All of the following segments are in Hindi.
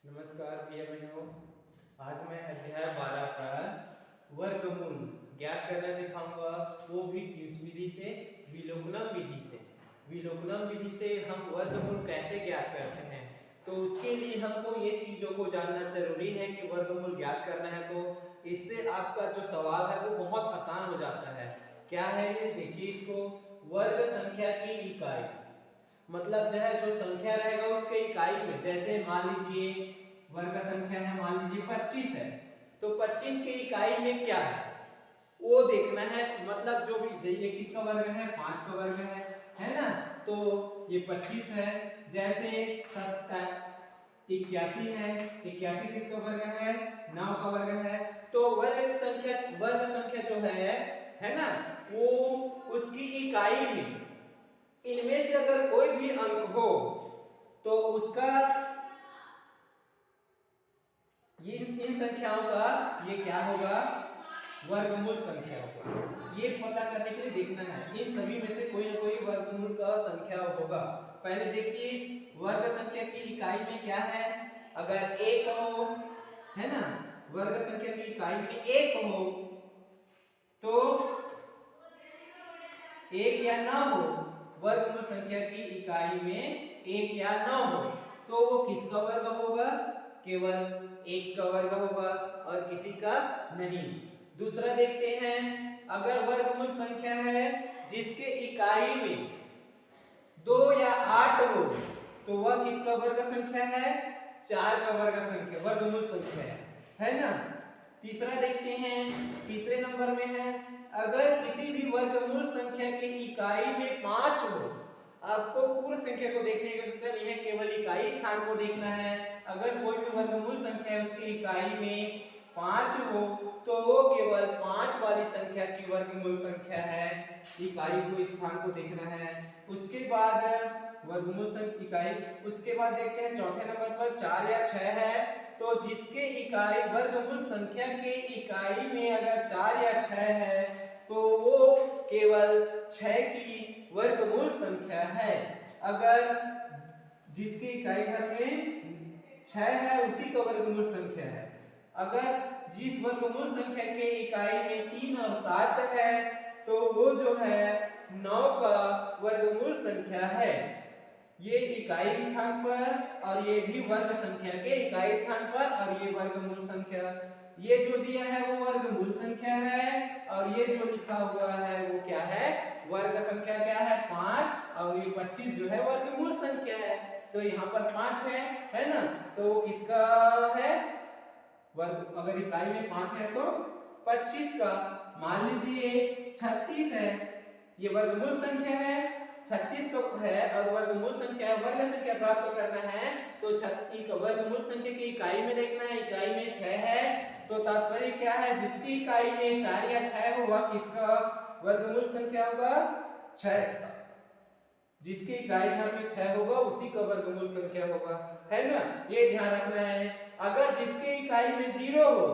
नमस्कार भैया बहनों। आज मैं अध्याय 12 का वर्गमूल ज्ञात करना सिखाऊंगा, वो भी किस विधि से? विलोकनम विधि से। विलोकनम विधि से हम वर्गमूल कैसे ज्ञात करते हैं, तो उसके लिए हमको ये चीजों को जानना जरूरी है कि वर्गमूल ज्ञात करना है तो इससे आपका जो सवाल है वो बहुत आसान हो जाता है। क्या है ये देखिए, इसको वर्ग संख्या की इकाई, मतलब जो संख्या रहेगा उसके इकाई में, जैसे मान लीजिए वर्ग संख्या है, मान लीजिए 25 है, तो 25 की इकाई में क्या है वो देखना है। मतलब जो भी ये किसका वर्ग है, 5 का वर्ग है ना। तो ये 25 है। जैसे 81 है, 81 किसका वर्ग है, 9 का वर्ग है। तो वर्ग संख्या जो है ना, वो उसकी इकाई में इनमें से अगर कोई भी अंक हो तो उसका ये इन संख्याओं का ये क्या होगा, वर्गमूल संख्या होगा। ये पता करने के लिए देखना है इन सभी में से कोई ना कोई वर्गमूल का संख्या होगा। पहले देखिए वर्ग संख्या की इकाई में क्या है, अगर 1 हो, है ना, वर्ग संख्या की इकाई में 1 हो तो 1 या ना हो, वर्गमूल संख्या की इकाई में 1 या ना हो तो वो किसका वर्ग होगा, केवल 1 का वर्ग होगा और किसी का नहीं। दूसरा देखते हैं, अगर वर्गमूल संख्या है जिसके इकाई में 2 या 8 हो तो वह किसका वर्ग संख्या है, 4 का वर्ग संख्या, वर्गमूल संख्या है ना। तीसरा देखते हैं, तीसरे नंबर में है, अगर किसी भी वर्गमूल संख्या की इकाई में 5 हो, आपको पूर्ण संख्या को देखने की आवश्यकता नहीं है, केवल इकाई स्थान को देखना है। अगर कोई भी वर्गमूल संख्या है उसकी इकाई में 5 हो तो वो केवल 5 वाली संख्या की वर्गमूल संख्या है, इकाई को स्थान को देखना है। उसके बाद वर्गमूल संख्या इकाई, उसके बाद देखते हैं चौथे नंबर पर 4 या 6 है, तो जिसके इकाई वर्गमूल संख्या के इकाई में अगर 4 या 6 है तो वो केवल 6 की वर्गमूल संख्या है। अगर जिसकी इकाई घर में 6 है उसी का वर्गमूल संख्या है। अगर जिस वर्गमूल संख्या के इकाई में 3 और 7 है तो वो जो है 9 का वर्गमूल संख्या है। ये इकाई स्थान पर और ये भी वर्ग संख्या के इकाई स्थान पर, और ये वर्गमूल संख्या, ये जो दिया है वो वर्गमूल संख्या है और ये जो लिखा हुआ है वो क्या है, वर्ग संख्या क्या है, 5, और ये 25 जो है वर्गमूल संख्या है। तो यहाँ पर 5 है ना, तो वो किसका है वर्ग, अगर इकाई में 5 है तो 25 का। मान लीजिए 36 है, ये वर्गमूल संख्या है, 36 तो है और वर्गमूल संख्या वर्ग संख्या प्राप्त करना है तो 36 का वर्गमूल संख्या की इकाई में देखना है, इकाई में 6 है तो तात्पर्य क्या है, जिसकी इकाई में 4 या 6 होगा किसका वर्गमूल संख्या होगा, 6, जिसकी इकाई घर में 6 होगा उसी का वर्गमूल संख्या होगा, है ना। ये ध्यान रखना है। अगर जिसकी इकाई में 0 हो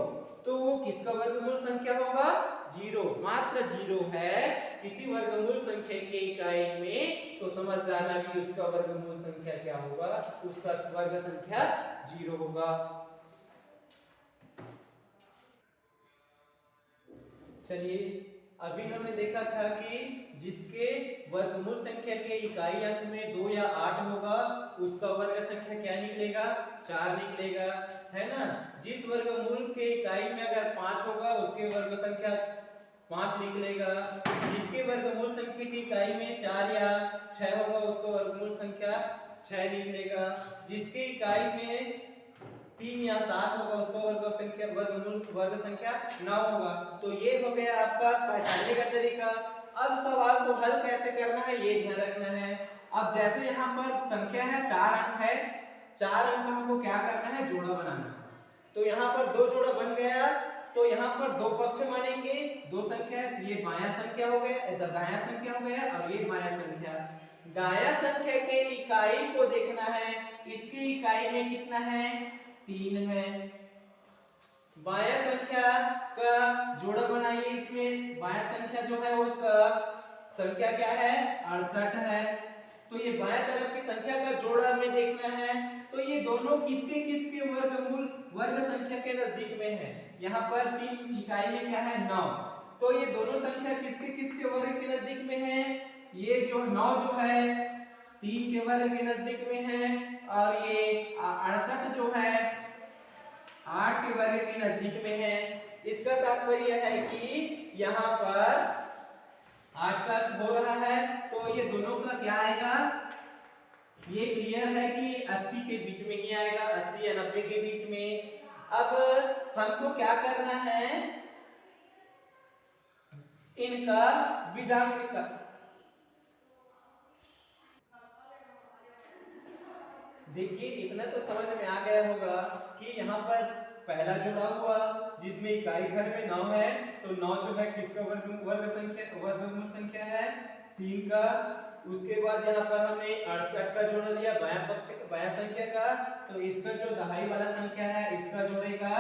तो वो किसका वर्गमूल संख्या होगा, 0, मात्र 0 है किसी वर्गमूल संख्या की इकाई में, तो समझ जाना कि उसका वर्गमूल संख्या क्या होगा, उसका वर्ग संख्या 0 होगा। चलिए अभी हमने देखा था कि जिसके वर्गमूल संख्या के इकाई अंक में 2 या 8 होगा उसका वर्ग संख्या क्या निकलेगा, 4 निकलेगा, है ना। जिस वर्गमूल के इकाई में अगर 5 होगा उसके वर्ग संख्या 5 निकलेगा। जिसके वर्गमूल संख्या की इकाई में 4 या 6 होगा उसका वर्गमूल संख्या 6 निकलेगा। जिसकी इकाई में 3 या 7 होगा उसका वर्ग संख्या 9 होगा। तो ये हो गया आपका पहचानने का तरीका। अब सवाल को हल कैसे करना है ये ध्यान रखना है। अब जैसे यहाँ पर संख्या है 4 अंक है, 4 अंक का हमको क्या करना है, जोड़ा बनाना है। तो यहाँ पर 2 जोड़ा बन गया, तो यहाँ पर 2 पक्ष मानेंगे, 2 संख्या, ये बायां संख्या हो गया, दायां संख्या हो गया और ये बायां संख्या। दायां संख्या के इकाई को देखना है, इसकी इकाई में कितना है, 3 है। बायां संख्या का जोड़ा बनाइए, इसमें बायां संख्या जो है उसका संख्या क्या है, 68 है। तो ये बाएं तरफ की संख्या का जोड़ा हमें देखना है तो ये दोनों किसके किसके वर्गमूल वर्ग संख्या के नजदीक में है। यहाँ पर 3 इकाई में क्या है 9, तो ये दोनों संख्या किसके किसके वर्ग के नजदीक में है। ये जो 9 जो है 3 के वर्ग के नजदीक में है और ये 68 जो है 8 के वर्ग के नजदीक में है। इसका तात्पर्य है कि यहाँ पर 8 का हो रहा है तो ये दोनों का क्या आएगा, ये क्लियर है कि 80 के बीच में ही आएगा, 80 या 90 के बीच में। अब हमको क्या करना है, इनका बीजांक का देखिए इतना तो समझ में आ गया होगा कि यहाँ पर पहला जुड़ा हुआ जिसमें इकाई घर में 9 है तो 9 जो है किसका वर्गमूल संख्या है 3 का। उसके बाद यहाँ पर हमने 68 का जोड़ लिया बायां संख्या का, तो इसका जो दहाई वाला संख्या है इसका जोड़ेगा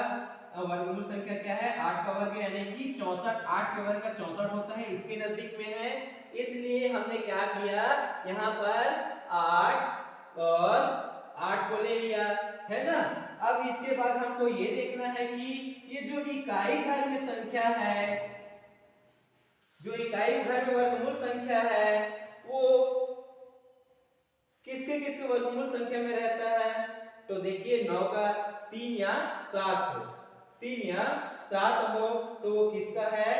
वर्गमूल संख्या क्या है 8 का वर्ग यानी कि 64। 8 के वर्ग का 64 होता है, इसके नजदीक में है, इसलिए हमने क्या किया यहाँ पर 8 और 8 को ले लिया है ना। अब इसके बाद हमको ये देखना है कि ये जो इकाई घर में संख्या है, जो इकाई घर में वर्गमूल संख्या है वो किसके किसके वर्गमूल संख्या में रहता है। तो देखिए 9 का 3 या 7 हो, 3 या 7 हो तो वो किसका है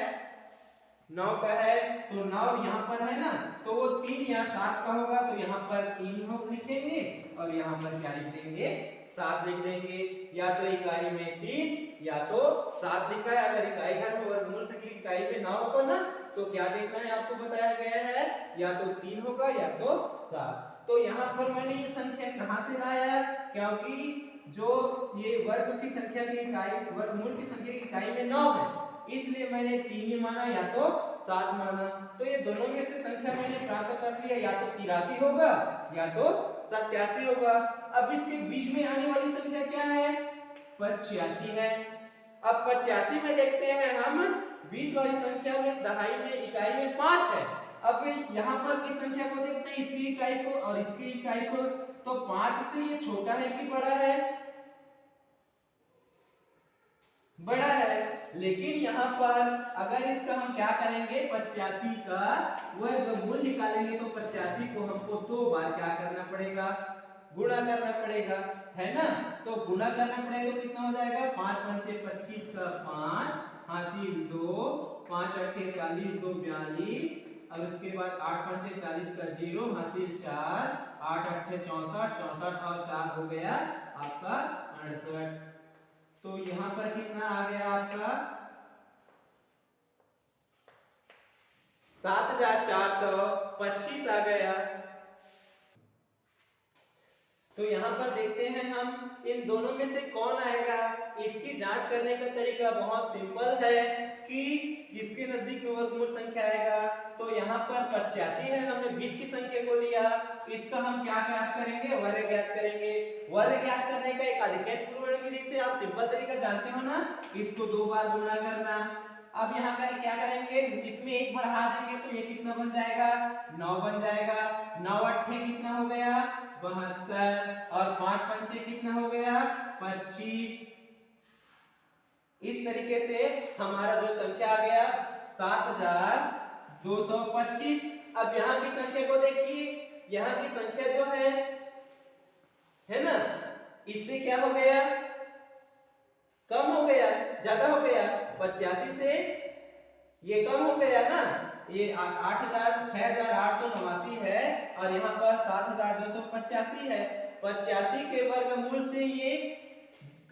9 का है, तो 9 यहाँ पर है ना तो वो 3 या 7 का होगा, तो यहाँ पर 3 हो लिखेंगे और यहाँ पर क्या लिख देंगे 7 लिख देंगे। या तो इकाई में 3 या तो 7 लिखा है। अगर इकाई घर में वर्गमूल संख्या इकाई में 9 होगा ना तो क्या देखना है आपको बताया गया है, या तो 3 होगा या तो 7। तो यहाँ पर मैंने ये संख्या कहाँ से लाया, क्योंकि जो ये वर्ग की संख्या की इकाई वर्गमूल की संख्या की इकाई में 9 है इसलिए मैंने 3 ही माना या तो 7 माना। तो ये दोनों में से संख्या मैंने प्राप्त कर लिया, या तो 83 होगा या तो 87 होगा। अब इसके बीच में आने वाली संख्या क्या है 85 है। अब 85 में देखते हैं हम बीच वाली संख्या में दहाई में इकाई में 5 है। अब यहाँ पर किस संख्या को देखते हैं, इसकी इकाई को और इसकी इकाई को, तो 5 से ये छोटा है कि बड़ा है, बड़ा है। लेकिन यहाँ पर अगर इसका हम क्या करेंगे 85 का वर्गमूल निकालेंगे तो 85 को हमको 2 बार क्या करना पड़ेगा गुणा करना पड़ेगा है ना। तो गुणा करना पड़ेगा तो कितना हो जाएगा 5 पंचे 25 का 5 हासिल 2, 5 अट्ठे 40 2 42, और उसके बाद 8 पंचे 40 का 0 हासिल 4, 8 अट्ठे 64, 64 और 4 हो गया आपका 68। तो यहाँ पर कितना आ गया आपका 7425 आ गया। तो यहाँ पर देखते हैं हम इन दोनों में से कौन आएगा। इसकी जांच करने का तरीका बहुत सिंपल है कि किसके नजदीक में वर्गमूल संख्या आएगा। तो यहाँ पर 85 है, हमने बीच की संख्या को लिया, इसका हम क्या ज्ञात करेंगे वर्ग ज्ञात करेंगे। वर्ग ज्ञात करने का एक अधिकरण पूर्वण विधि से आप सिंपल तरीका जानते हो ना, इसको 2 बार गुणा करना। अब यहाँ पर क्या करेंगे इसमें 1 बढ़ा देंगे तो ये कितना बन जाएगा 9 बन जाएगा। 9 अट्ठे कितना हो गया 72 और 5 पंचे कितना हो गया 25। इस तरीके से हमारा जो संख्या आ गया 7225। अब यहाँ की संख्या को देखिए, यहाँ की संख्या जो है ना, इससे क्या हो गया कम हो गया ज्यादा हो गया 85 से ये कम हो गया ना, ये 6889 है और यहाँ पर 7285 है। 85 के वर्गमूल से ये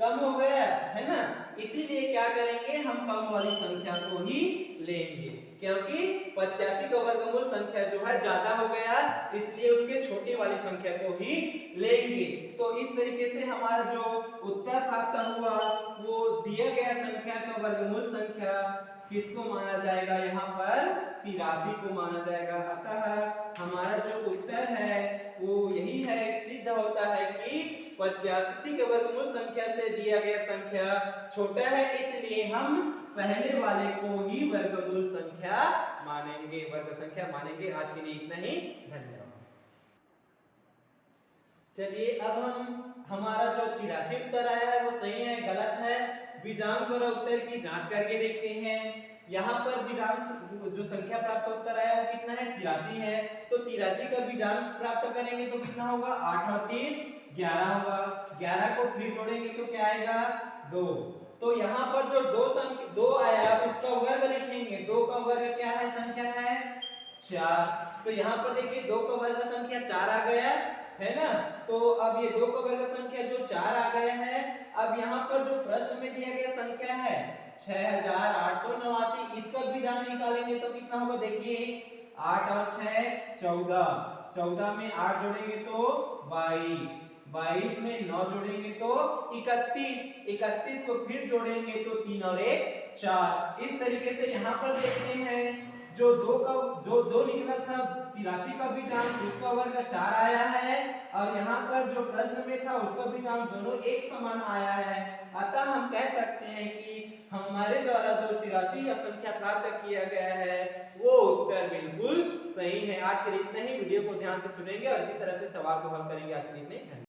कम हो गया है ना, इसीलिए क्या करेंगे हम कम वाली संख्या को ही लेंगे, क्योंकि 85 का वर्गमूल संख्या जो है ज्यादा हो गया इसलिए उसके छोटी वाली संख्या को ही लेंगे। तो इस तरीके से हमारा जो उत्तर प्राप्त हुआ वो दिया गया संख्या का वर्गमूल संख्या किसको माना जाएगा यहाँ पर 83 को माना जाएगा। अतः हमारा जो उत्तर है वो यही है, सिद्ध होता है कि 85 के वर्गमूल संख्या से दिया गया संख्या छोटा है, इसलिए हम पहले वाले को ही वर्गमूल संख्या मानेंगे, वर्ग संख्या मानेंगे। आज के लिए इतना ही, धन्यवाद। चलिए अब हम हमारा जो 83 उत्तर आया है वो सही है गलत है। बीजांक और उत्तर की जांच करके देखते हैं। यहाँ पर बीजांक जो संख्या प्राप्त उत्तर आया वो कितना है 83 है। तो 83 का बीजांक प्राप्त करेंगे तो कितना होगा 8 और 3 11 होगा। 11 को फिर जोड़ेंगे तो क्या आएगा 2। तो यहाँ पर जो दो आया उसका वर्ग लिखेंगे। 2 का वर्ग क्या है संख्या है 4। तो यहाँ पर देखिए 2 का वर्ग संख्या 4 आ गया है ना। तो अब ये 2 का वर्ग संख्या जो 4 आ गया है। अब यहाँ पर जो प्रश्न में दिया गया संख्या है 6889, इसका बीजांक निकालेंगे तो कितना होगा देखिए 8 और 6 14, 14 में 8 जोड़ेंगे तो 22, 22 में 9 जोड़ेंगे तो 31, 31 को फिर जोड़ेंगे तो 3 और 1 4। इस तरीके से यहाँ पर देखते हैं जो 2 निकला था 83 का बीजांक उसका वर्ग 4 आया है और यहाँ पर जो प्रश्न में था उसका बीजांक दोनों एक समान आया है। अतः हम कह सकते हैं कि हमारे द्वारा जो 83 या संख्या प्राप्त किया गया है वो उत्तर बिल्कुल सही है। आज के लिए इतना ही। वीडियो को ध्यान से सुनेंगे और इसी तरह से सवाल को हल करेंगे। आज के लिए इतना ही।